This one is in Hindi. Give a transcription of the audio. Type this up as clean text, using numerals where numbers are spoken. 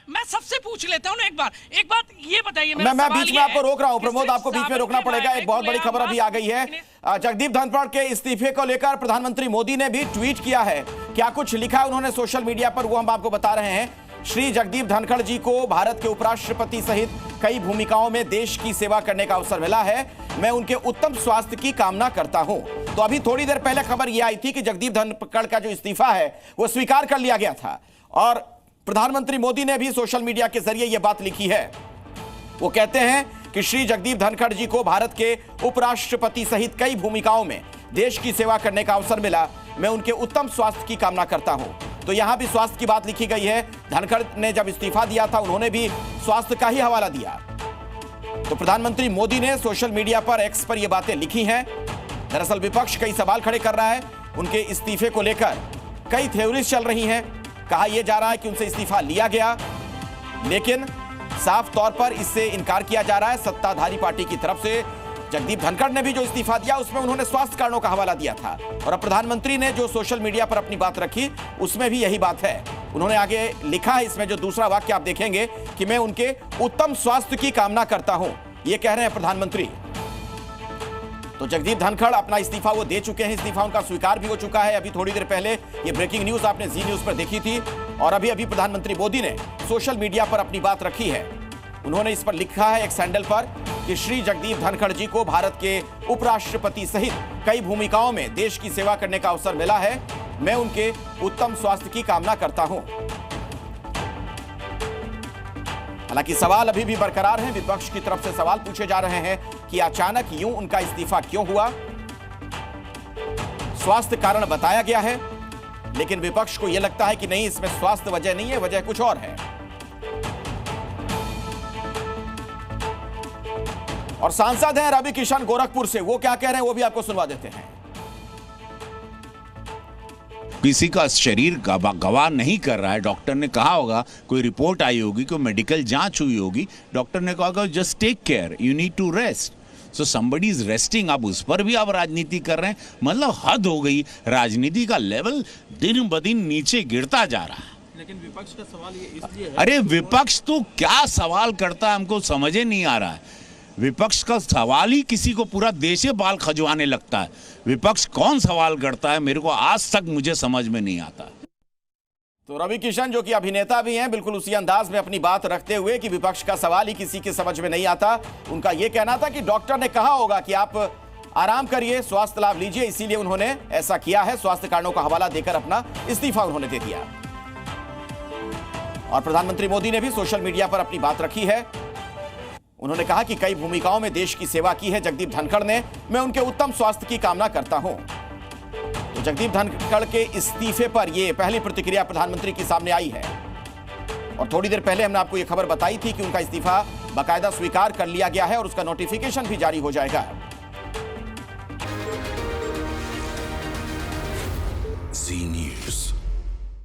मैं सबसे पूछ लेता हूँ ना एक बात ये बताइए। मैं बीच में आपको रोक रहा हूं प्रमोद, आपको बीच में रोकना पड़ेगा। एक बहुत बड़ी खबर अभी आ गई है। जगदीप धनखड़ के इस्तीफे को लेकर प्रधानमंत्री मोदी ने भी ट्वीट किया है। क्या कुछ लिखा उन्होंने सोशल मीडिया पर, वो हम आपको बता रहे हैं। श्री जगदीप धनखड़ जी को भारत के उपराष्ट्रपति सहित कई भूमिकाओं में देश की सेवा करने का अवसर मिला है। मैं उनके उत्तम स्वास्थ्य की कामना करता हूं। तो अभी थोड़ी देर पहले खबर यह आई थी कि जगदीप धनखड़ का जो इस्तीफा है वो स्वीकार कर लिया गया था और प्रधानमंत्री मोदी ने भी सोशल मीडिया के जरिए यह बात लिखी है। वो कहते हैं कि श्री जगदीप धनखड़ जी को भारत के उपराष्ट्रपति सहित कई भूमिकाओं में देश की सेवा करने का अवसर मिला। मैं उनके उत्तम स्वास्थ्य की कामना करता हूं। तो यहां भी स्वास्थ्य की बात लिखी गई है। धनखड़ ने जब इस्तीफा दिया था उन्होंने भी स्वास्थ्य का ही हवाला दिया। तो प्रधानमंत्री मोदी ने सोशल मीडिया पर, एक्स पर यह बातें लिखी हैं। दरअसल विपक्ष कई सवाल खड़े कर रहा है उनके इस्तीफे को लेकर। कई थ्योरीज चल रही हैं। कहा यह जा रहा है कि उनसे इस्तीफा लिया गया, लेकिन साफ तौर पर इससे इनकार किया जा रहा है सत्ताधारी पार्टी की तरफ से। जगदीप धनखड़ ने भी जो इस्तीफा दिया उसमें उन्होंने स्वास्थ्य कारणों का हवाला दिया था और अब प्रधानमंत्री ने जो सोशल मीडिया पर अपनी बात रखी उसमें भी यही बात है। उन्होंने आगे लिखा है इसमें, जो दूसरा वाक्य आप देखेंगे, कि मैं उनके उत्तम स्वास्थ्य की कामना करता हूं, ये कह रहे हैं प्रधानमंत्री। तो जगदीप धनखड़ अपना इस्तीफा वो दे चुके हैं। इस्तीफा उनका स्वीकार भी हो चुका है। अभी थोड़ी देर पहले ये ब्रेकिंग न्यूज आपने जी न्यूज पर देखी थी और अभी प्रधानमंत्री मोदी ने सोशल मीडिया पर अपनी बात रखी है। उन्होंने इस पर लिखा है एक सैंडल पर कि श्री जगदीप धनखड़ जी को भारत के उपराष्ट्रपति सहित कई भूमिकाओं में देश की सेवा करने का अवसर मिला है। मैं उनके उत्तम स्वास्थ्य की कामना करता हूं। हालांकि सवाल अभी भी बरकरार हैं। विपक्ष की तरफ से सवाल पूछे जा रहे हैं कि अचानक यूं उनका इस्तीफा क्यों हुआ। स्वास्थ्य कारण बताया गया है, लेकिन विपक्ष को यह लगता है कि नहीं, इसमें स्वास्थ्य वजह नहीं है, वजह कुछ और है। और सांसद हैं रवि किशन गोरखपुर से, वो क्या कह रहे हैं वो भी आपको सुनवा देते हैं। किसी का शरीर गवाह नहीं कर रहा है। डॉक्टर ने कहा होगा, कोई रिपोर्ट आई होगी, कोई मेडिकल जांच हुई होगी, डॉक्टर ने कहा होगा just take care, you need to rest, so somebody is resting. अब उस पर भी आप राजनीति कर रहे हैं, मतलब हद हो गई। राजनीति का लेवल दिन ब दिन नीचे गिरता जा रहा है। लेकिन विपक्ष का सवाल ये इसलिए है, अरे विपक्ष तो क्या सवाल करता है, हमको समझ ही नहीं आ रहा है। विपक्ष का सवाल ही किसी को पूरा देश बाल खजवाने लगता है। विपक्ष कौन सवाल करता है, मेरे को आज तक मुझे समझ में नहीं आता। तो रवि किशन जो कि अभिनेता भी हैं, बिल्कुल उसी अंदाज में अपनी बात रखते हुए कि विपक्ष का सवाल ही किसी के समझ में नहीं आता। उनका यह कहना था कि डॉक्टर ने कहा होगा कि आप आराम करिए, स्वास्थ्य लाभ लीजिए, इसीलिए उन्होंने ऐसा किया है। स्वास्थ्य कारणों का हवाला देकर अपना इस्तीफा उन्होंने दे दिया। और प्रधानमंत्री मोदी ने भी सोशल मीडिया पर अपनी बात रखी है। उन्होंने कहा कि कई भूमिकाओं में देश की सेवा की है जगदीप धनखड़ ने, मैं उनके उत्तम स्वास्थ्य की कामना करता हूं। तो जगदीप धनखड़ के इस्तीफे पर यह पहली प्रतिक्रिया प्रधानमंत्री के सामने आई है। और थोड़ी देर पहले हमने आपको यह खबर बताई थी कि उनका इस्तीफा बाकायदा स्वीकार कर लिया गया है और उसका नोटिफिकेशन भी जारी हो जाएगा। जी न्यूज़।